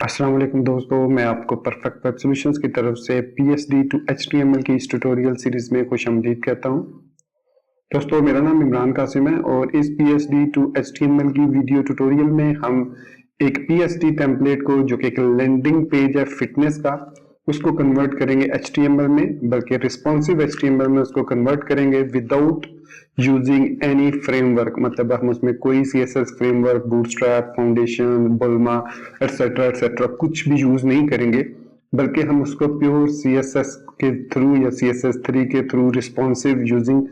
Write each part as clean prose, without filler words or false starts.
अस्सलाम वालेकुम दोस्तों, मैं आपको परफेक्ट वेब सॉल्यूशंस की तरफ से पीएचडी टू एचटीएमएल की इस ट्यूटोरियल सीरीज में खुशामदीद कहता हूं। दोस्तों, मेरा नाम इमरान कासिम है और इस पीएचडी टू एचटीएमएल की वीडियो ट्यूटोरियल में हम एक पीएचडी टेम्पलेट को, जो कि एक लैंडिंग पेज है फिटनेस का, उसको कन्वर्ट करेंगे एचटीएमएल में, बल्कि रिस्पॉन्सिव एचटीएमएल में उसको कन्वर्ट करेंगे विदाउट यूजिंग एनी फ्रेमवर्क। मतलब हम उसमें कोई CSS framework, bootstrap, foundation, बुल्मा etcetera etcetera कुछ भी यूज नहीं करेंगे, बल्कि हम उसको प्योर सीएसएस के थ्रू या CSS3 के through responsive using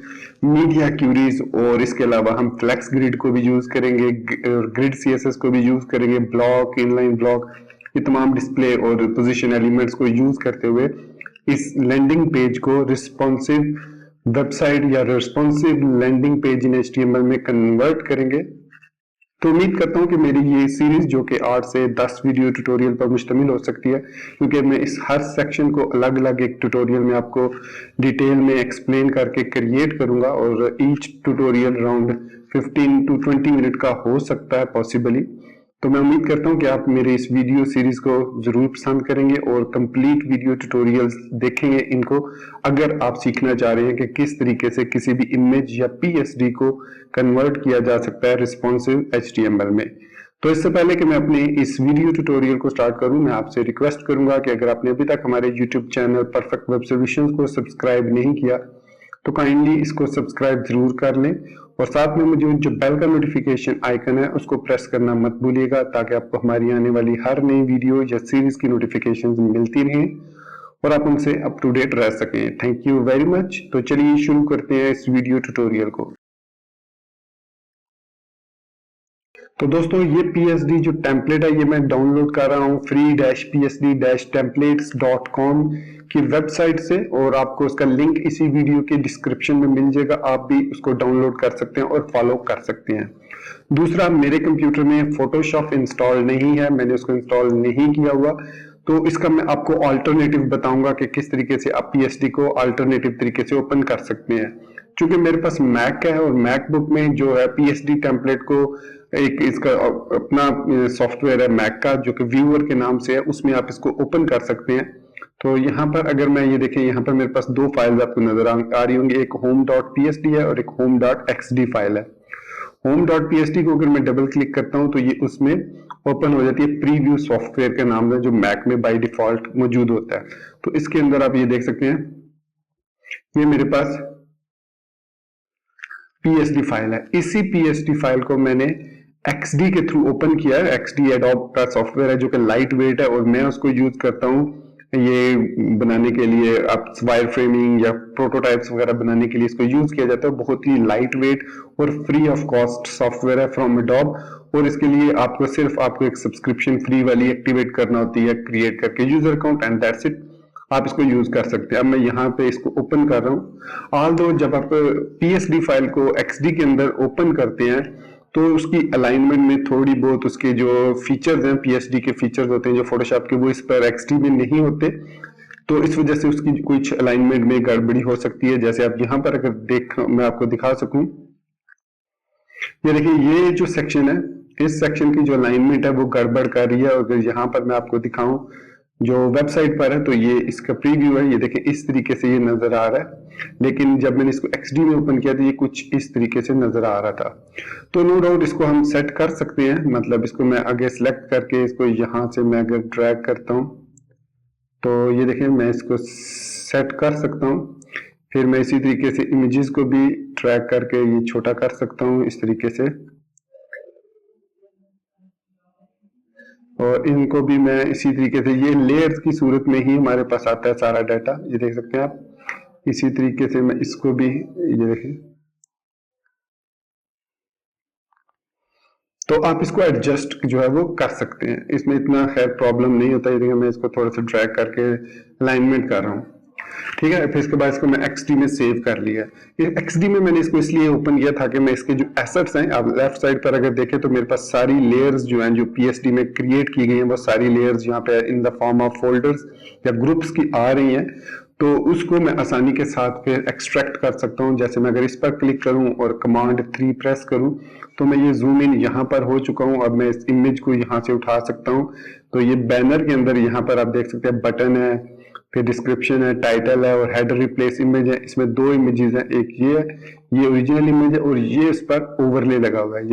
media queries, और इसके अलावा हम फ्लेक्स ग्रिड को भी यूज करेंगे, ग्रिड सीएसएस को भी यूज करेंगे, ब्लॉक, इनलाइन ब्लॉक, ये तमाम डिस्प्ले और पोजीशन एलिमेंट्स को यूज करते हुए इस लैंडिंग पेज को रिस्पॉन्सिव वेबसाइट या responsive landing page in HTML में कन्वर्ट करेंगे। तो उम्मीद करता हूं कि मेरी ये सीरीज, जो कि 8 से 10 वीडियो ट्यूटोरियल पर मुश्तमिल हो सकती है, क्योंकि मैं इस हर सेक्शन को अलग अलग एक ट्यूटोरियल में आपको डिटेल में एक्सप्लेन करके क्रिएट करूंगा, और each tutorial around 15 to 20 minute का हो सकता है पॉसिबली। तो मैं उम्मीद करता हूं कि आप मेरे इस वीडियो सीरीज को जरूर पसंद करेंगे और कंप्लीट वीडियो ट्यूटोरियल्स देखेंगे इनको, अगर आप सीखना चाह रहे हैं कि किस तरीके से किसी भी इमेज या पीएसडी को कन्वर्ट किया जा सकता है रिस्पॉन्सिव एचटीएमएल में। तो इससे पहले कि मैं अपने इस वीडियो ट्यूटोरियल को स्टार्ट करूं, मैं आपसे रिक्वेस्ट करूंगा कि अगर आपने अभी तक हमारे YouTube channel perfect web solutions को सब्सक्राइब नहीं किया तो काइंडली इसको सब्सक्राइब जरूर कर लें, और साथ में मुझे जो बेल का नोटिफिकेशन आइकन है उसको प्रेस करना मत भूलिएगा, ताकि आपको हमारी आने वाली हर नई वीडियो या सीरीज की नोटिफिकेशंस मिलती रहें और आप उनसे अप टू डेट रह सकें। Thank you very much. तो चलिए शुरू करते हैं इस वीडियो ट्यूटोरियल को। तो दोस्तों, ये पीएचडी जो टेम्पलेट है, ये मैं डाउनलोड कर रहा हूँ free-psd-templates.com की वेबसाइट से, और आपको उसका लिंक इसी वीडियो के डिस्क्रिप्शन में मिल जाएगा। आप भी उसको डाउनलोड कर सकते हैं और फॉलो कर सकते हैं। दूसरा, मेरे कंप्यूटर में फोटोशॉप इंस्टॉल नहीं है, मैंने उसको इंस्टॉल नहीं किया हुआ, तो इसका मैं आपको अल्टरनेटिव बताऊंगा कि किस तरीके से आप पीएचडी को अल्टरनेटिव तरीके से ओपन कर सकते हैं। क्योंकि मेरे पास मैक है और मैकबुक में जो है पीएचडी टेम्पलेट को एक इसका अपना सॉफ्टवेयर है मैक का, जो कि व्यूअर के नाम से है, उसमें आप इसको ओपन कर सकते हैं। तो यहाँ पर अगर मैं ये देखें, यहाँ पर मेरे पास दो फाइल्स आपको नजर आ रही होंगी, एक home.psd है और एक home.xd फाइल है। home.psd को अगर मैं डबल क्लिक करता हूँ तो ये उसमें ओपन हो जाती है प्रीव्यू सॉफ्टवेयर के नाम से, जो मैक में बाय डिफॉल्ट मौजूद होता है। तो इसके अंदर आप ये देख सकते हैं, ये मेरे पास पीएचडी फाइल है। इसी पीएचडी फाइल को मैंने XD के थ्रू ओपन किया है। XD एडोब का सॉफ्टवेयर है जो कि लाइट वेट है, और मैं उसको यूज करता हूँ ये बनाने के लिए, आप वायर फ्रेमिंग या प्रोटोटाइप्स वगैरह बनाने के लिए इसको यूज किया जाता है। बहुत ही लाइट वेट और फ्री ऑफ कॉस्ट सॉफ्टवेयर है फ्रॉम एडोब, और इसके लिए आपको एक सब्सक्रिप्शन फ्री वाली एक्टिवेट करना होती है, क्रिएट करके user account, and that's it. आप इसको यूज कर सकते हैं। अब मैं यहाँ पे इसको ओपन कर रहा हूँ। ऑल दो जब आप पीएचडी फाइल को XD के अंदर ओपन करते हैं तो उसकी अलाइनमेंट में थोड़ी बहुत उसके जो फीचर्स हैं, पीएचडी के फीचर्स होते हैं जो फोटोशॉप के, वो इस पर XD में नहीं होते, तो इस वजह से उसकी कुछ अलाइनमेंट में गड़बड़ी हो सकती है। जैसे आप यहाँ पर अगर मैं आपको दिखा सकूं, ये देखिए, ये जो सेक्शन है, इस सेक्शन की जो अलाइनमेंट है वो गड़बड़ कर रही है। और अगर यहाँ पर मैं आपको दिखाऊं जो वेबसाइट पर है, तो ये इसका प्रीव्यू है, ये देखिए इस तरीके से ये नजर आ रहा है, लेकिन जब मैंने इसको XD में ओपन किया तो ये कुछ इस तरीके से नजर आ रहा था। तो नो डाउट इसको हम सेट कर सकते हैं। मतलब इसको मैं आगे सिलेक्ट करके इसको यहां से मैं अगर ड्रैग करता हूं तो ये देखिए मैं इसको सेट कर सकता हूं। फिर मैं इसी तरीके से इमेजेस को भी ड्रैग करके ये छोटा कर सकता हूं इस तरीके से, और इनको भी मैं इसी तरीके से, ये लेयर्स की सूरत में ही हमारे पास आता है सारा डाटा, ये देख सकते हैं आप। इसी तरीके से मैं इसको भी, ये देखें, तो आप इसको एडजस्ट जो है वो कर सकते हैं, इसमें इतना खैर प्रॉब्लम नहीं होता। ये देखिए मैं इसको थोड़ा सा ड्रैग करके अलाइनमेंट कर रहा हूँ, ठीक है। फिर इसके बाद इसको मैं XD में सेव कर लिया। ये XD में मैंने इसको इसलिए ओपन किया था कि मैं इसके जो एसेट्स हैं, आप लेफ्ट साइड पर अगर देखें तो मेरे पास सारी लेयर्स जो हैं जो पीएचडी में क्रिएट की गई हैं, वो सारी लेयर्स यहाँ पे in the form of folders या ग्रुप्स की आ रही हैं। तो उसको मैं आसानी के साथ फिर एक्सट्रैक्ट कर सकता हूँ। जैसे मैं अगर इस पर क्लिक करूँ और कमांड 3 प्रेस करूँ तो मैं ये जूम इन यहाँ पर हो चुका हूँ। अब मैं इस इमेज को यहाँ से उठा सकता हूँ। तो ये बैनर के अंदर यहाँ पर आप देख सकते हैं बटन है, फिर डिस्क्रिप्शन है, टाइटल है और हेडर रिप्लेस इमेज है। इसमें 2 इमेजेस हैं, एक ये है, ये ओरिजिनल इमेज है और ये इस पर ओवरले लगा हुआ है।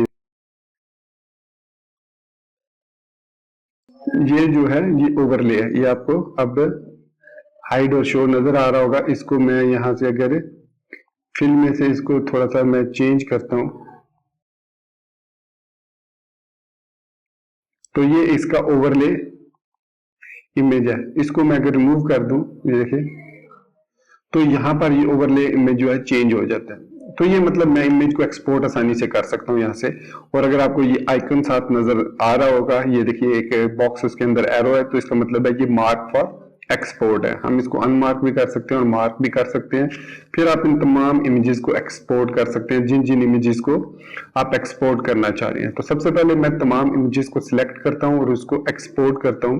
ये जो है ये ओवरले है, ये आपको अब हाइड और शो नजर आ रहा होगा। इसको मैं यहाँ से अगर फिल में से इसको थोड़ा सा मैं चेंज करता हूँ तो ये इसका ओवरले इमेज है। इसको मैं अगर रिमूव कर दूं, ये देखिए, तो यहाँ पर ये ओवरले इमेज जो है चेंज हो जाता है। तो ये मतलब मैं इमेज को एक्सपोर्ट आसानी से कर सकता हूँ यहाँ से। और अगर आपको ये आइकन साथ नजर आ रहा होगा, ये देखिए एक बॉक्स उसके अंदर एरो है, तो इसका मतलब है कि मार्क फॉर एक्सपोर्ट है। हम इसको अनमार्क भी कर सकते हैं और मार्क भी कर सकते हैं। फिर आप इन तमाम इमेजेस को एक्सपोर्ट कर सकते हैं, जिन जिन इमेजेस को आप एक्सपोर्ट करना चाह रहे हैं। तो सबसे पहले मैं तमाम इमेजेस को सिलेक्ट करता हूँ और उसको एक्सपोर्ट करता हूँ।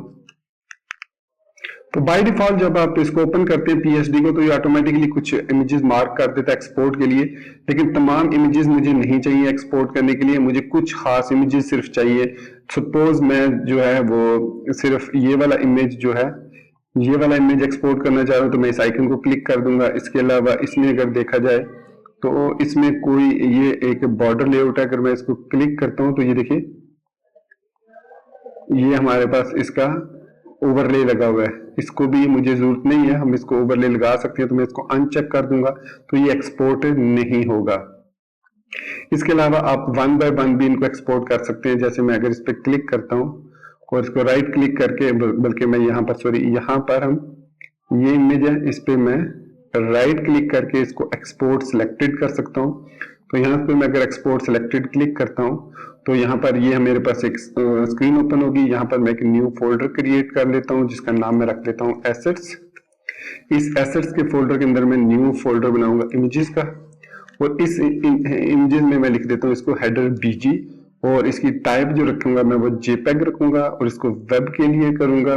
तो बाय डिफॉल्ट जब आप इसको ओपन करते हैं पीएसडी को, तो ये ऑटोमेटिकली कुछ इमेजेस मार्क कर देता है एक्सपोर्ट के लिए। लेकिन तमाम इमेजेस मुझे नहीं चाहिए एक्सपोर्ट करने के लिए, मुझे कुछ खास इमेजेस सिर्फ चाहिए। सपोज मैं जो है वो सिर्फ ये वाला इमेज जो है, ये वाला इमेज एक्सपोर्ट करना चाह रहा हूँ, तो मैं इस आइकन को क्लिक कर दूंगा। इसके अलावा इसमें अगर देखा जाए तो इसमें कोई ये एक बॉर्डर लेआउट है, अगर मैं इसको क्लिक करता हूँ तो ये देखिए ये हमारे पास इसका ओवरले लगा हुआ है। इसको भी मुझे जरूरत नहीं है, हम इसको ओवरले लगा सकते हैं। तो मैं इसको अनचेक कर दूंगा तो ये एक्सपोर्ट नहीं होगा। इसके अलावा आप 1 बाय 1 भी इनको एक्सपोर्ट कर सकते हैं। जैसे मैं अगर इस पर क्लिक करता हूँ और इसको राइट क्लिक करके, बल्कि मैं यहाँ पर सॉरी यहाँ पर हम ये इमेज है, इस पे मैं राइट क्लिक करके इसको एक्सपोर्ट सिलेक्टेड कर सकता हूँ। तो यहाँ पे मैं अगर एक्सपोर्ट सिलेक्टेड क्लिक करता हूँ तो यहाँ पर ये मेरे पास एक स्क्रीन ओपन होगी। यहाँ पर मैं एक न्यू फोल्डर क्रिएट कर लेता हूँ जिसका नाम मैं रख लेता हूँ एसेट्स। इस एसेट्स के फोल्डर के अंदर मैं न्यू फोल्डर बनाऊंगा इमेजेस का, और इस इमेजेस में मैं लिख देता हूँ इसको हेडर बीजी, और इसकी टाइप जो रखूंगा मैं वो जेपेग रखूंगा और इसको वेब के लिए करूंगा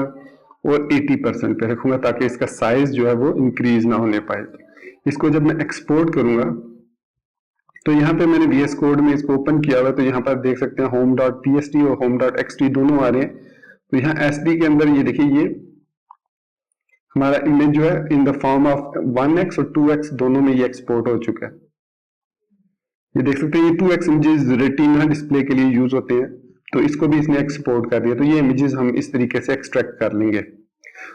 और 80% पे रखूंगा ताकि इसका साइज जो है वो इंक्रीज ना होने पाए। इसको जब मैं एक्सपोर्ट करूंगा तो यहाँ पे मैंने VS कोड में इसको ओपन किया हुआ है, तो यहाँ पर देख सकते हैं home.pst और home.xt दोनों आ रहे हैं। तो यहाँ SD के अंदर ये देखिए ये हमारा इमेज जो है in the form of 1x और 2x दोनों में ये एक्सपोर्ट हो चुका है। ये देख सकते हैं ये 2x इमेजेस रेटिना डिस्प्ले के लिए यूज होते हैं, तो इसको भी इसने एक्सपोर्ट कर दिया। तो ये इमेजेस हम इस तरीके से एक्सट्रैक्ट कर लेंगे।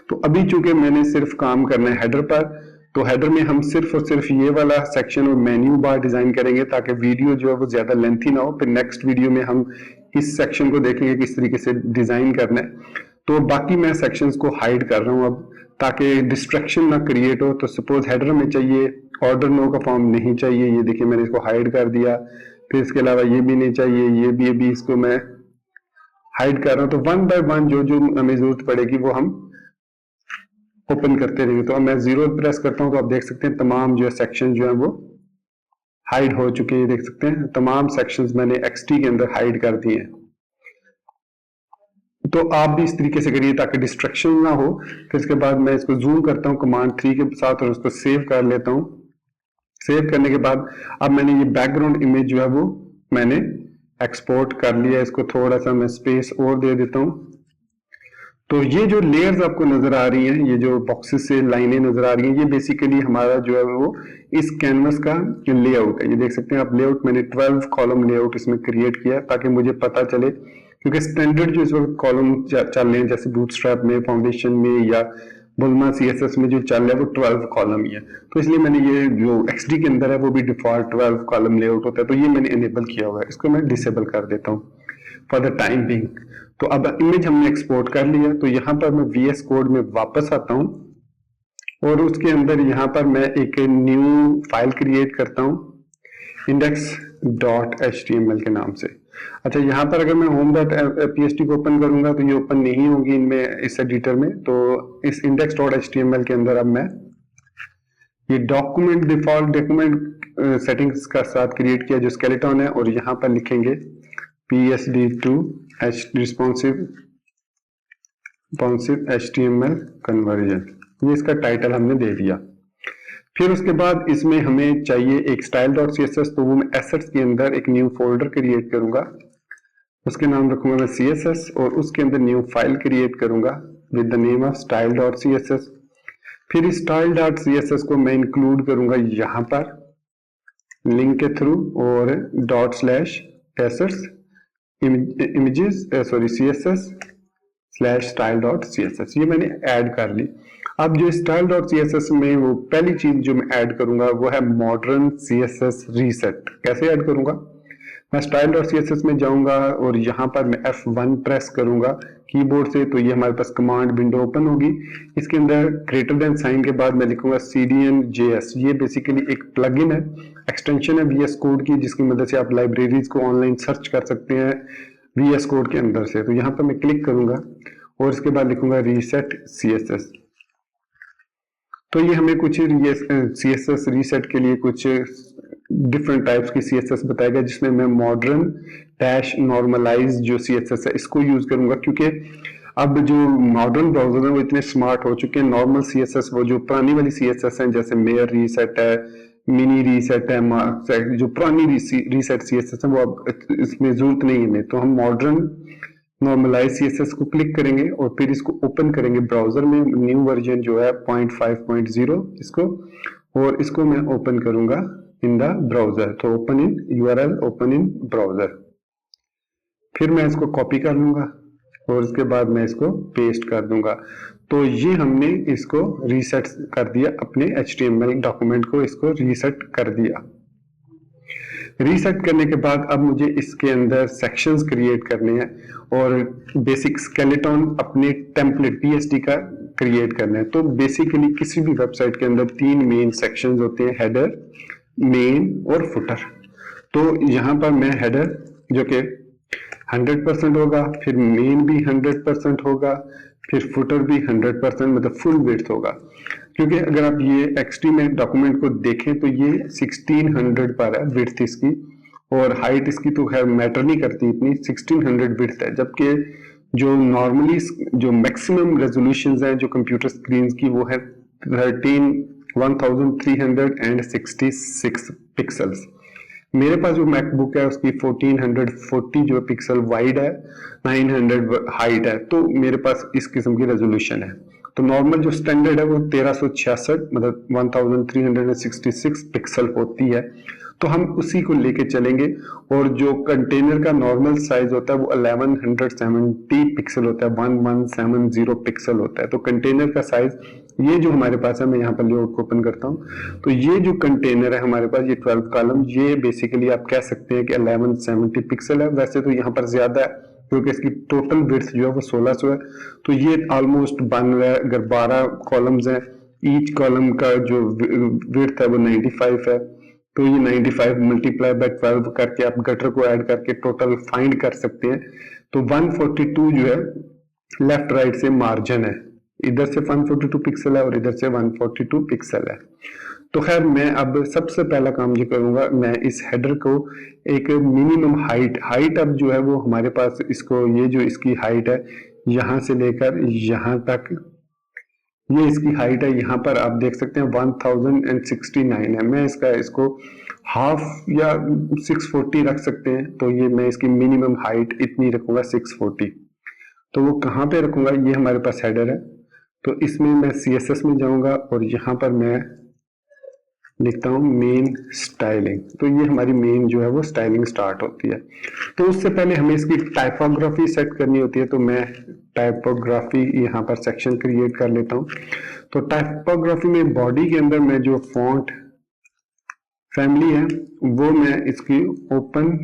तो अभी चूंकि मैंने सिर्फ काम करना है हेडर पर, तो हेडर में हम सिर्फ और सिर्फ ये वाला सेक्शन और मेन्यू बार डिजाइन करेंगे ताकि वीडियो जो है वो ज्यादा लेंथी ना हो। फिर नेक्स्ट वीडियो में हम इस सेक्शन को देखेंगे किस तरीके से डिजाइन करना है। तो बाकी मैं सेक्शंस को हाइड कर रहा हूँ अब, ताकि डिस्ट्रैक्शन ना क्रिएट हो। तो सपोज हेडर में चाहिए ऑर्डर नो का फॉर्म नहीं चाहिए, ये देखिए मैंने इसको हाइड कर दिया। फिर इसके अलावा ये भी नहीं चाहिए, ये भी इसको मैं हाइड कर रहा हूँ। तो 1 बाय 1 जो जो हमें जरूरत पड़ेगी वो हम ओपन करते रहेंगे। तो अब मैं 0 प्रेस करता हूँ तो आप देख सकते हैं तमाम जो है सेक्शन जो है वो हाइड हो चुके हैं। देख सकते हैं तमाम सेक्शंस मैंने XT के अंदर हाइड कर दिए हैं। तो आप भी इस तरीके से करिए ताकि डिस्ट्रैक्शन ना हो। फिर इसके बाद मैं इसको जूम करता हूँ कमांड 3 के साथ और उसको सेव कर लेता हूँ। सेव करने के बाद अब मैंने ये बैकग्राउंड इमेज जो है वो मैंने एक्सपोर्ट कर लिया। इसको थोड़ा सा मैं स्पेस और दे देता हूँ। तो ये जो लेयर्स आपको नजर आ रही हैं, ये जो बॉक्सेस से लाइनें नजर आ रही हैं, ये बेसिकली हमारा जो है वो इस कैनवस का लेआउट है। ये देख सकते हैं आप लेआउट, मैंने 12 कॉलम लेआउट इसमें क्रिएट किया ताकि मुझे पता चले, क्योंकि स्टैंडर्ड जो इस वक्त कॉलम चल रहे हैं जैसे बूटस्ट्रैप में, फाउंडेशन में या बुल्मा CSS में जो चल रहा है वो 12 कॉलम ही है। तो इसलिए मैंने ये जो XD के अंदर है वो भी डिफॉल्ट 12 कॉलम लेआउट होता है, तो ये मैंने इनेबल किया हुआ है। इसको मैं डिसेबल कर देता हूँ फॉर द टाइम बिंग। तो अब इमेज हमने एक्सपोर्ट कर लिया, तो यहाँ पर मैं VS कोड में वापस आता हूँ और उसके अंदर यहाँ पर मैं एक न्यू फाइल क्रिएट करता हूँ index.html के नाम से। अच्छा, यहाँ पर अगर मैं home.pst को ओपन करूंगा तो ये ओपन नहीं होगी इनमें, इस एडिटर में। तो इस index.html के अंदर अब मैं ये डॉक्यूमेंट डिफॉल्ट डॉक्यूमेंट सेटिंग्स का साथ क्रिएट किया जो स्केलेटन है, और यहाँ पर लिखेंगे PSD to responsive HTML conversion। ये इसका टाइटल हमने दे दिया। फिर उसके बाद इसमें हमें चाहिए एक style.css, तो वो मैं एसेट्स के अंदर एक न्यू फोल्डर क्रिएट करूंगा, उसके नाम रखूंगा मैं CSS, और उसके अंदर न्यू फाइल क्रिएट करूंगा with the name of style.css। फिर इस style.css को मैं इंक्लूड करूंगा यहां पर लिंक के थ्रू, और /assets images css/style.css ये मैंने ऐड कर ली। अब जो style.css में वो पहली चीज जो मैं ऐड करूंगा वो है मॉडर्न CSS रीसेट। कैसे ऐड करूंगा? मैं style.css में जाऊंगा और यहाँ पर मैं F1 प्रेस करूंगा कीबोर्ड से, तो ये हमारे पास कमांड विंडो ओपन होगी। इसके अंदर ग्रेटर देन साइन के बाद मैं लिखूंगा CDN.js। ये बेसिकली एक प्लगइन है, एक्सटेंशन है VS कोड की, जिसकी मदद से आप लाइब्रेरीज को ऑनलाइन सर्च कर सकते हैं VS कोड के अंदर से। तो यहाँ पर मैं क्लिक करूंगा और इसके बाद लिखूंगा रीसेट CSS। तो ये हमें कुछ CSS रीसेट के लिए कुछ डिफरेंट टाइप्स की CSS बताया गया, जिसमें मैं मॉडर्न डैश नॉर्मलाइज जो CSS है इसको यूज करूंगा, क्योंकि अब जो मॉडर्न ब्राउजर है वो इतने स्मार्ट हो चुके हैं। नॉर्मल CSS वो जो पुरानी वाली CSS है, जैसे मेयर रीसेट है, मिनी रीसेट है, मार्क्स है, जो पुरानी रीसेट CSS है वो अब इसमें जरूरत नहीं है। तो हम मॉडर्न नॉर्मलाइज CSS को क्लिक करेंगे और फिर इसको ओपन करेंगे ब्राउजर में, न्यू वर्जन जो है 0.5.0 इसको, और इसको मैं ओपन करूंगा इन द ब्राउजर। तो open in URL, open in browser. फिर मैं इसको कॉपी कर लूंगा और इसके बाद मैं इसको पेस्ट कर दूंगा। तो ये हमने इसको रीसेट कर दिया, अपने HTML डॉक्यूमेंट को इसको रीसेट कर दिया। रीसेट करने के बाद अब मुझे इसके अंदर सेक्शंस क्रिएट करने हैं और बेसिक स्केलेटन अपने टेम्पलेट PSD का क्रिएट करना है। तो बेसिकली किसी भी वेबसाइट के अंदर 3 मेन सेक्शंस होते हैं, हेडर, मेन और फुटर। तो यहाँ पर मैं हेडर जो कि 100% होगा, फिर मेन भी 100% होगा, फिर फुटर भी 100% मतलब फुल विड्थ होगा। क्योंकि अगर आप ये HTML डॉक्यूमेंट को देखें तो ये 1600 पर है विड्थ इसकी, और हाइट इसकी तो खैर मैटर नहीं करती इतनी, 1600 विड्थ है। जबकि जो नॉर्मली जो मैक्सिमम रेजोल्यूशन है जो कंप्यूटर स्क्रीन की वो है 1366 पिक्सल्स। मेरे पास जो मैकबुक है उसकी 1440 जो पिक्सल वाइड है, 900 हाइट है, तो मेरे पास इस किस्म की रेजोल्यूशन है। तो नॉर्मल जो स्टैंडर्ड है वो 1366 मतलब 1366 पिक्सल होती है। तो हम उसी को लेके चलेंगे, और जो कंटेनर का नॉर्मल साइज होता है वो 1170 पिक्सल होता है, 1170 पिक्सल होता है। तो कंटेनर का साइज ये जो हमारे पास है, मैं यहाँ पर लेआउट को ओपन करता हूँ, तो ये जो कंटेनर है हमारे पास, ये 12 कॉलम, ये बेसिकली आप कह सकते हैं कि 1170 पिक्सल है। वैसे तो यहाँ पर ज्यादा है क्योंकि इसकी टोटल विड्थ जो है वो 1600 है, तो ये ऑलमोस्ट बन रहा है। अगर 12 कॉलम्स हैं, ईच कॉलम का जो विड्थ है वो 95 है, तो ये 95 मल्टीप्लाई बाय 12 करके आप गटर को ऐड करके टोटल फाइंड कर सकते हैं। तो 142 जो है लेफ्ट राइट से मार्जिन है, इधर से 142 पिक्सल है और इधर से 142 पिक्सल है। तो खैर मैं अब सबसे पहला काम जो करूंगा, मैं इस हेडर को एक मिनिमम हाइट अब जो है वो हमारे पास इसको, ये जो इसकी हाइट है यहां से लेकर यहां तक, ये इसकी हाइट है। यहाँ पर आप देख सकते हैं 1069 है। मैं इसको हाफ या 640 रख सकते हैं। तो ये मैं इसकी मिनिमम हाइट इतनी रखूंगा 640। तो वो कहाँ पे रखूंगा, ये हमारे पास हेडर है, तो इसमें मैं CSS में जाऊंगा और यहाँ पर मैं लिखता हूँ मेन स्टाइलिंग। तो ये हमारी मेन जो है वो स्टाइलिंग स्टार्ट होती है। तो उससे पहले हमें इसकी टाइपोग्राफी सेट करनी होती है, तो मैं टाइपोग्राफी यहाँ पर सेक्शन क्रिएट कर लेता हूँ। तो टाइपोग्राफी में बॉडी के अंदर मैं जो फॉन्ट फैमिली है वो मैं इसकी ओपन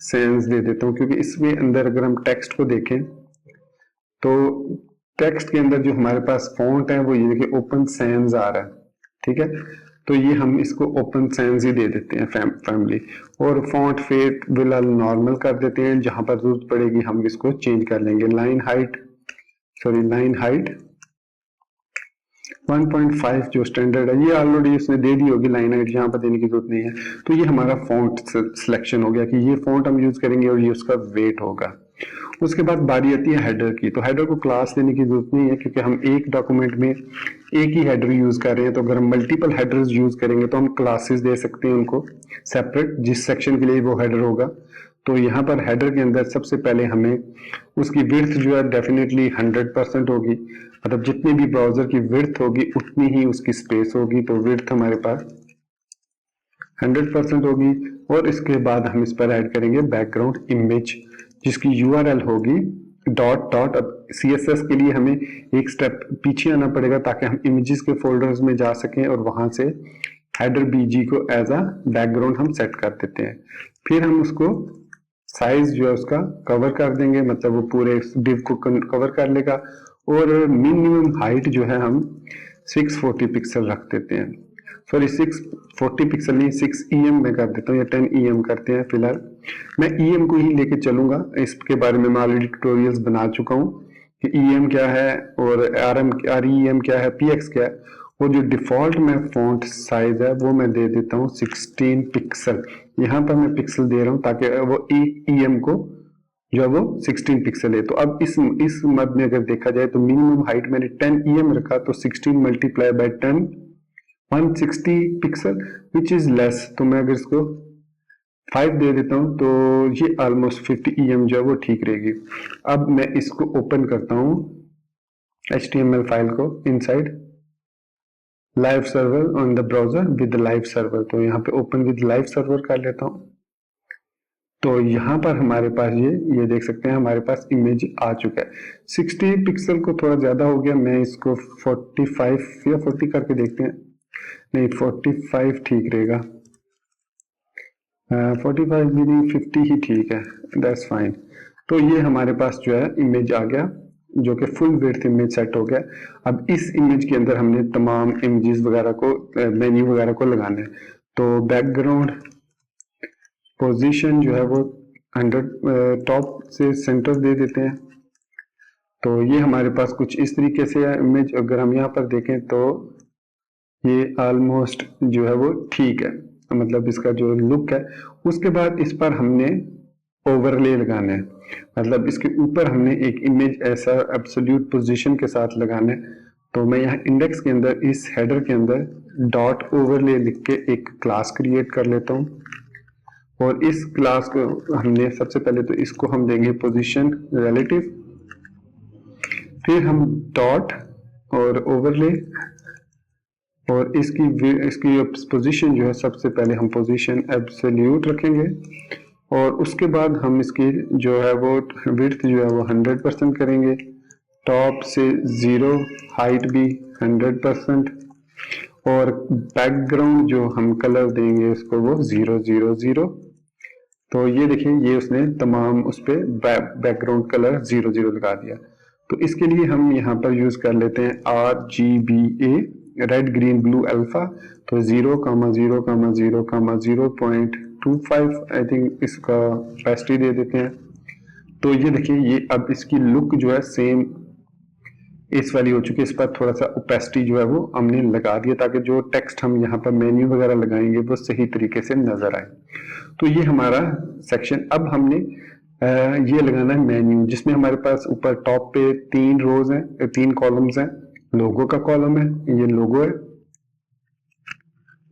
सैंस दे देता हूँ, क्योंकि इसमें अंदर अगर हम टेक्स्ट को देखें तो टेक्स्ट के अंदर जो हमारे पास फॉन्ट है वो ये देखिए ओपन सैंस आ रहा है, ठीक है। तो ये हम इसको ओपन सैंस ही दे देते हैं फैमिली, और फॉन्ट फेट विल नॉर्मल कर देते हैं। जहां पर जरूरत पड़ेगी हम इसको चेंज कर लेंगे। लाइन हाइट 1.5 जो स्टैंडर्ड है, ये ऑलरेडी उसने दे दी होगी लाइन हाइट, यहाँ पर देने की जरूरत नहीं है। तो ये हमारा फॉन्ट सिलेक्शन हो गया कि ये फॉन्ट हम यूज करेंगे और ये उसका वेट होगा। उसके बाद बारी आती है हेडर की। तो हेडर को क्लास देने की जरूरत नहीं है क्योंकि हम एक डॉक्यूमेंट में एक ही हेडर यूज कर रहे हैं। तो अगर हम मल्टीपल हेडर्स यूज करेंगे तो हम क्लासेस दे सकते हैं उनको सेपरेट, जिस सेक्शन के लिए वो हेडर होगा। तो यहाँ पर हेडर के अंदर सबसे पहले हमें उसकी विड्थ जो है डेफिनेटली 100% होगी, मतलब जितनी भी ब्राउजर की विड्थ होगी उतनी ही उसकी स्पेस होगी। तो विड्थ हमारे पास 100% होगी। और इसके बाद हम इस पर ऐड करेंगे बैकग्राउंड इमेज जिसकी यूआरएल होगी डॉट डॉट। अब सीएसएस के लिए हमें एक स्टेप पीछे आना पड़ेगा ताकि हम इमेजेस के फोल्डर्स में जा सकें और वहां से हेडर बीजी को एज अ बैकग्राउंड हम सेट कर देते हैं। फिर हम उसको साइज जो है उसका कवर कर देंगे, मतलब वो पूरे डिव को कवर कर लेगा। और मिनिमम हाइट जो है हम 640 पिक्सल रख देते हैं। सॉरी 640 पिक्सल नहीं, 6 EM में कर देता हूँ या 10 EM करते हैं फिलहाल। मैं EM को ही लेके चलूंगा, इसके बारे में मैं ऑलरेडी ट्यूटोरियल्स बना चुका हूँ कि EM क्या है और REM क्या है, PX क्या है। वो जो डिफॉल्ट में फॉन्ट साइज है वो मैं दे देता हूँ 16 पिक्सल। यहाँ पर मैं पिक्सल दे रहा हूँ ताकि वो EM को जो है वो 16 पिक्सल है। तो अब इस मद में अगर देखा जाए तो मिनिमम हाइट मैंने 10 EM रखा, तो 16 multiply by 10 160 pixel which is less. तो मैं अगर इसको 5 दे देता हूं तो ये ऑलमोस्ट 50 EM जो है वो ठीक रहेगी। अब मैं इसको ओपन करता हूं HTML फाइल को inside live server on the browser with live server. तो यहाँ पे ओपन विद लाइव सर्वर कर लेता हूँ। तो यहाँ पर हमारे पास ये देख सकते हैं हमारे पास इमेज आ चुका है। 60 पिक्सल को थोड़ा ज्यादा हो गया, मैं इसको 45 या 40 करके देखते हैं। नहीं 45 ठीक रहेगा, 45 भी नहीं 50 ही ठीक है, दैट्स फाइन। तो ये हमारे पास जो है इमेज आ गया जो कि फुल विड्थ इमेज सेट हो गया। अब इस इमेज के अंदर हमने तमाम इमेजेस वगैरह को मेन्यू वगैरह को लगाना है। तो बैकग्राउंड पोजीशन जो है वो 100 टॉप से सेंटर दे देते हैं। तो ये हमारे पास कुछ इस तरीके से है इमेज। अगर हम यहाँ पर देखें तो ये ऑलमोस्ट जो है वो ठीक है, मतलब इसका जो लुक है। उसके बाद इस पर हमने ओवरले लगाना है, मतलब इसके ऊपर हमने एक इमेज ऐसा एब्सोल्यूट पोजीशन के साथ लगाना है। तो मैं यहाँ इंडेक्स के अंदर इस हेडर के अंदर डॉट ओवरले लिख के एक क्लास क्रिएट कर लेता हूँ। और इस क्लास को हमने सबसे पहले तो इसको हम देंगे पोजीशन रिलेटिव, फिर हम डॉट और ओवरले और इसकी पोजीशन जो है सबसे पहले हम पोजीशन एब्सोल्यूट रखेंगे। और उसके बाद हम इसकी जो है वो विड्थ जो है वो 100% करेंगे, टॉप से 0, हाइट भी 100%। और बैकग्राउंड जो हम कलर देंगे उसको वो 000। तो ये देखिए ये उसने तमाम उस पर बैकग्राउंड कलर 0 लगा दिया। तो इसके लिए हम यहाँ पर यूज कर लेते हैं RGBA red green blue alpha. तो 0,0,0,0.25 आई थिंक इसका ओपेसिटी दे देते हैं। तो ये देखिए ये अब इसकी लुक जो है सेम इस वाली हो चुकी है। इस पर थोड़ा सा ओपेसिटी जो है वो हमने लगा दिया ताकि जो टेक्स्ट हम यहाँ पर मेन्यू वगैरह लगाएंगे वो सही तरीके से नजर आए। तो ये हमारा सेक्शन। अब हमने ये लगाना है मेन्यू जिसमें हमारे पास ऊपर टॉप पे 3 रोज हैं, 3 कॉलम्स हैं। लोगो का कॉलम है, ये लोगो है,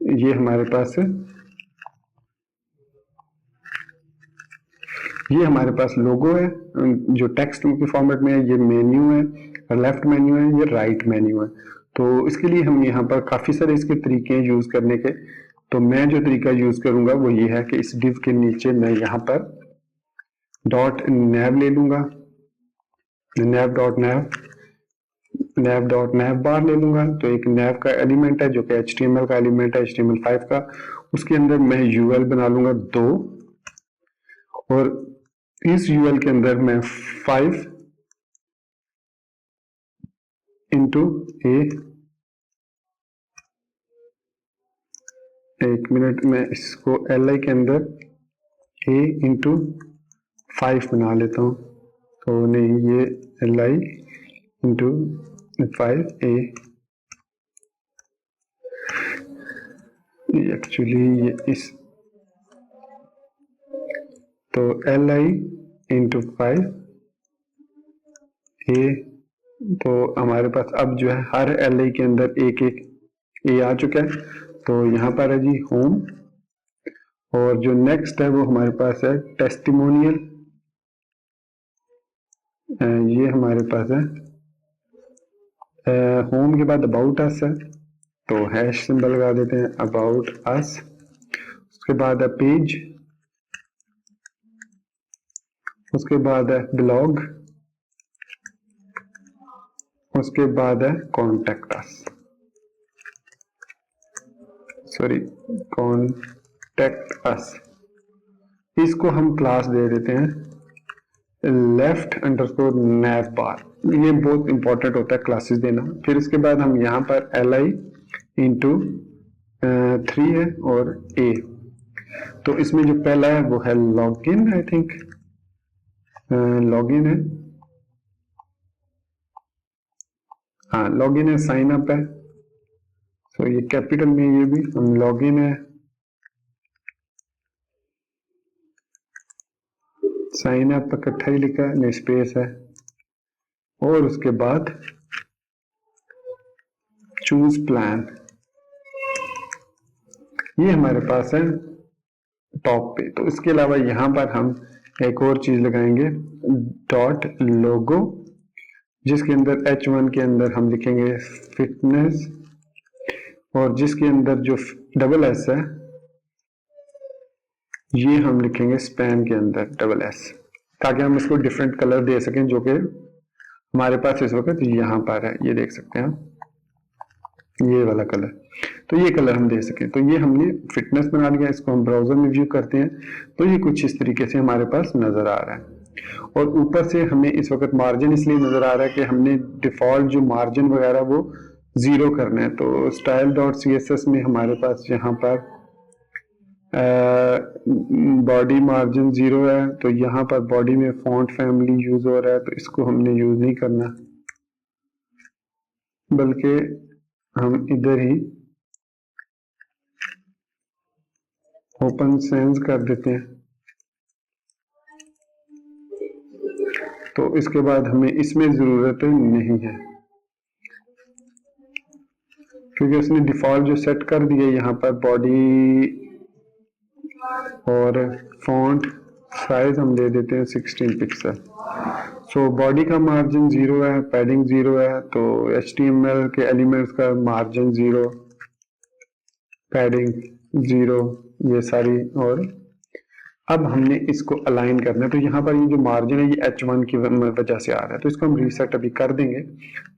ये हमारे पास है, ये हमारे पास लोगो है जो टेक्स्ट के फॉर्मेट में है, ये मेन्यू है, लेफ्ट मेन्यू है, ये राइट मेन्यू है। तो इसके लिए हम यहाँ पर काफी सारे इसके तरीके हैं यूज करने के। तो मैं जो तरीका यूज करूंगा वो ये है कि इस डिव के नीचे मैं यहाँ पर डॉट नैव ले लूंगा, नैव डॉट नैव बार ले लूंगा। तो एक नैव का एलिमेंट है जो कि HTML का एलिमेंट है, HTML5 का। उसके अंदर मैं UL बना लूंगा 2 और इस UL के अंदर मैं 5 इंटू ए, एक मिनट में इसको LI के अंदर A इंटू 5 बना लेता हूँ। तो नहीं ये LI इंटू 5A, एक्चुअली ये इस तो LI इंटू 5 ए, तो हमारे पास अब जो है हर एल आई के अंदर एक एक ए आ चुका है। तो यहाँ पर है जी होम, और जो नेक्स्ट है वो हमारे पास है टेस्टिमोनियल, ये हमारे पास है होम के बाद अबाउट अस है, तो हैश सिंबल लगा देते हैं अबाउट अस। उसके बाद है पेज, उसके बाद है ब्लॉग, उसके बाद है contact us, sorry contact us. इसको हम क्लास दे देते हैं लेफ्ट अंडरस्कोर नैव बार, ये बहुत इंपॉर्टेंट होता है क्लासेस देना। फिर इसके बाद हम यहाँ पर एल आई इंटू 3 है और ए, तो इसमें जो पहला है वो है लॉगिन, आई थिंक लॉगिन है, हाँ लॉगिन है, साइन अप है, तो ये कैपिटल में, ये भी हम लॉगिन है, साइन अप इकट्ठा ही लिखा है, स्पेस है, और उसके बाद चूज प्लान, ये हमारे पास है टॉप पे। तो इसके अलावा यहां पर हम एक और चीज लगाएंगे डॉट लोगो, जिसके अंदर H1 के अंदर हम लिखेंगे फिटनेस, और जिसके अंदर जो डबल एस है ये हम लिखेंगे स्पैन के अंदर डबल एस, ताकि हम इसको डिफरेंट कलर दे सकें, जो कि हमारे पास इस वक्त यहाँ पर है, ये देख सकते हैं ये वाला कलर, तो ये कलर हम दे सकें। तो ये हमने फिटनेस बना लिया, इसको हम ब्राउजर में व्यू करते हैं, तो ये कुछ इस तरीके से हमारे पास नजर आ रहा है। और ऊपर से हमें इस वक्त मार्जिन इसलिए नजर आ रहा है कि हमने डिफॉल्ट जो मार्जिन वगैरह वो 0 करना है। तो style dot C S S में हमारे पास यहाँ पर बॉडी मार्जिन 0 है, तो यहाँ पर बॉडी में फॉन्ट फैमिली यूज हो रहा है, तो इसको हमने यूज नहीं करना, बल्कि हम इधर ही ओपन सेंस कर देते हैं। तो इसके बाद हमें इसमें जरूरत नहीं है, क्योंकि उसने डिफॉल्ट जो सेट कर दिया यहाँ पर बॉडी और फॉन्ट साइज हम दे देते हैं 16 पिक्सल। सो बॉडी का मार्जिन 0 है, पैडिंग 0 है, तो HTML के एलिमेंट्स का मार्जिन 0, पैडिंग 0, ये सारी। और अब हमने इसको अलाइन करना है, तो यहाँ पर ये जो मार्जिन है ये H1 की वजह से आ रहा है, तो इसको हम रीसेट अभी कर देंगे,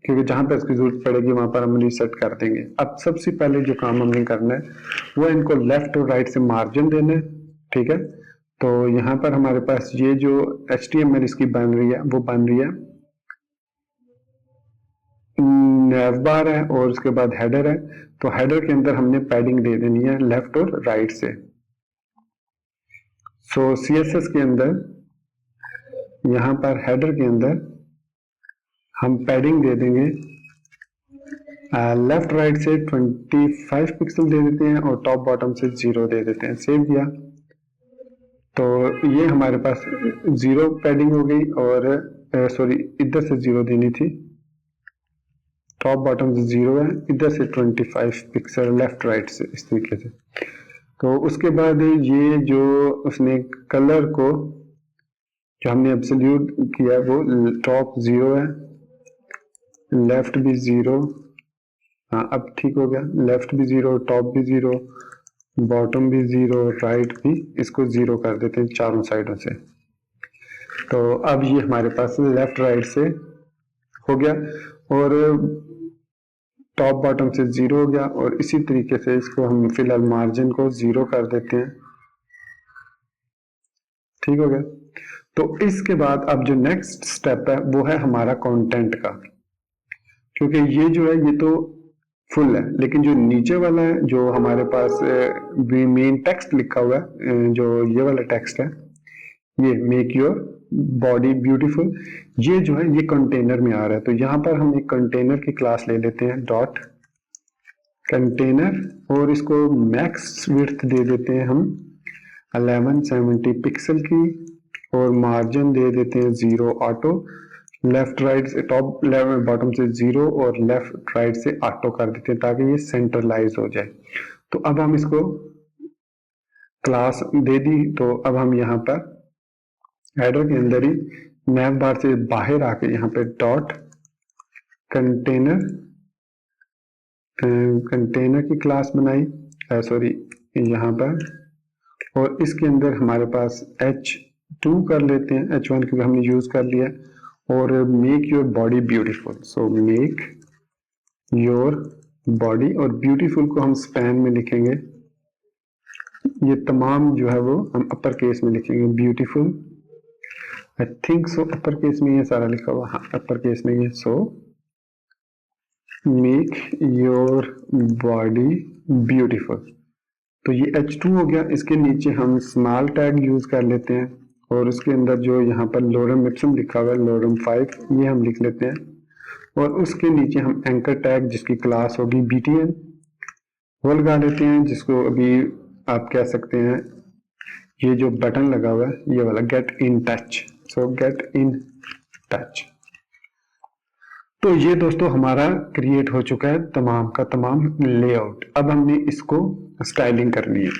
क्योंकि जहां पर इसकी जरूरत पड़ेगी वहां पर हम रीसेट कर देंगे। अब सबसे पहले जो काम हमने करना है वो इनको लेफ्ट और राइट से मार्जिन देना है, ठीक है। तो यहाँ पर हमारे पास ये जो HTML इसकी बन रही है वो बन रही है नैव बार है, और उसके बाद हेडर है, तो हेडर के अंदर हमने पैडिंग दे देनी है लेफ्ट और राइट से। सो CSS के अंदर यहाँ पर हेडर के अंदर हम पैडिंग दे देंगे लेफ्ट राइट से 25 पिक्सल दे देते हैं, और टॉप बॉटम से 0 दे देते हैं। सेव किया तो ये हमारे पास 0 पैडिंग हो गई, और सॉरी इधर से 0 देनी थी, टॉप बॉटम से 0 है, इधर से 25 पिक्सल लेफ्ट राइट से, इस तरीके से। तो उसके बाद ये जो उसने कलर को जो हमने एब्सोल्यूट किया वो टॉप 0 है, लेफ्ट भी 0, हाँ अब ठीक हो गया, लेफ्ट भी 0, टॉप भी 0, बॉटम भी 0, राइट भी इसको 0 कर देते हैं चारों साइडों से। तो अब ये हमारे पास लेफ्ट राइट से हो गया, और टॉप बॉटम से 0 हो गया, और इसी तरीके से इसको हम फिलहाल मार्जिन को 0 कर देते हैं, ठीक हो गया। तो इसके बाद अब जो नेक्स्ट स्टेप है वो है हमारा कंटेंट का, क्योंकि ये जो है ये तो फुल है, लेकिन जो नीचे वाला है जो हमारे पास मेन टेक्स्ट लिखा हुआ है, जो ये वाला टेक्स्ट है, ये मेक योर बॉडी ब्यूटीफुल, ये जो है ये कंटेनर में आ रहा है। तो यहाँ पर हम एक कंटेनर की क्लास ले लेते हैं डॉट कंटेनर, और इसको मैक्स विड्थ दे देते हैं हम 1170 पिक्सल की, और मार्जिन दे देते हैं 0 ऑटो, लेफ्ट राइट से टॉप लेफ्ट बॉटम से 0 और लेफ्ट राइट से ऑटो कर देते हैं ताकि ये सेंट्रलाइज हो जाए। तो अब हम इसको क्लास दे दी, तो अब हम यहाँ पर हेडर के अंदर ही नैव बार से बाहर आके यहाँ पे डॉट कंटेनर कंटेनर की क्लास बनाई, सॉरी यहाँ पर, और इसके अंदर हमारे पास h2 कर लेते हैं, h1 क्योंकि हमने यूज कर लिया, और make your body beautiful. So make your body, और ब्यूटीफुल को हम स्पैन में लिखेंगे, ये तमाम जो है वो हम अपर केस में लिखेंगे, beautiful, I think so upper case में ये सारा लिखा हुआ, हाँ अपर केस में ये। So make your body beautiful, तो ये H2 हो गया। इसके नीचे हम स्मॉल टैग यूज कर लेते हैं, और उसके अंदर जो यहाँ पर लोरम इप्सम लिखा हुआ है, लोरम 5, ये हम लिख लेते हैं, और उसके नीचे हम एंकर टैग जिसकी क्लास होगी BTN वो लगा लेते हैं, जिसको अभी आप कह सकते हैं ये जो बटन लगा हुआ है ये वाला get in touch. So get in touch. तो ये दोस्तों हमारा क्रिएट हो चुका है तमाम का तमाम लेआउट। अब हमने इसको स्टाइलिंग करनी है।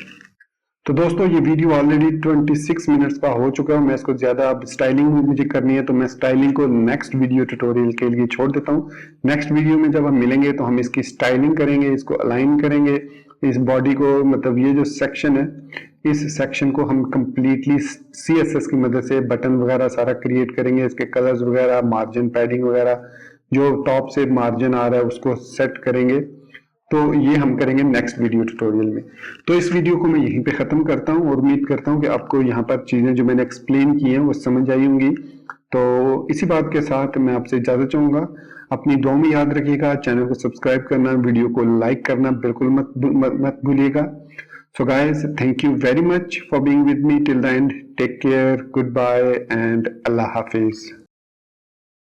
तो दोस्तों ये वीडियो ऑलरेडी 26 मिनट्स का हो चुका है। मैं इसको ज्यादा, अब स्टाइलिंग मुझे करनी है तो मैं स्टाइलिंग को नेक्स्ट वीडियो ट्यूटोरियल के लिए छोड़ देता हूँ। नेक्स्ट वीडियो में जब हम मिलेंगे तो हम इसकी स्टाइलिंग करेंगे, इसको अलाइन करेंगे, इस बॉडी को, मतलब ये जो सेक्शन है इस सेक्शन को हम कंप्लीटली CSS की मदद से बटन वगैरह सारा क्रिएट करेंगे, इसके कलर्स वगैरह, मार्जिन, पैडिंग वगैरह, जो टॉप से मार्जिन आ रहा है उसको सेट करेंगे। तो ये हम करेंगे नेक्स्ट वीडियो ट्यूटोरियल में। तो इस वीडियो को मैं यहीं पे खत्म करता हूँ, और उम्मीद करता हूँ कि आपको यहाँ पर चीजें जो मैंने एक्सप्लेन की हैं वो समझ आई होंगी। तो इसी बात के साथ मैं आपसे इजाजत चाहूंगा। अपनी दुआ में याद रखिएगा, चैनल को सब्सक्राइब करना, वीडियो को लाइक करना बिल्कुल मत भूलिएगा। So guys, thank you very much for being with me till the end. Take care, goodbye and Allah Hafiz.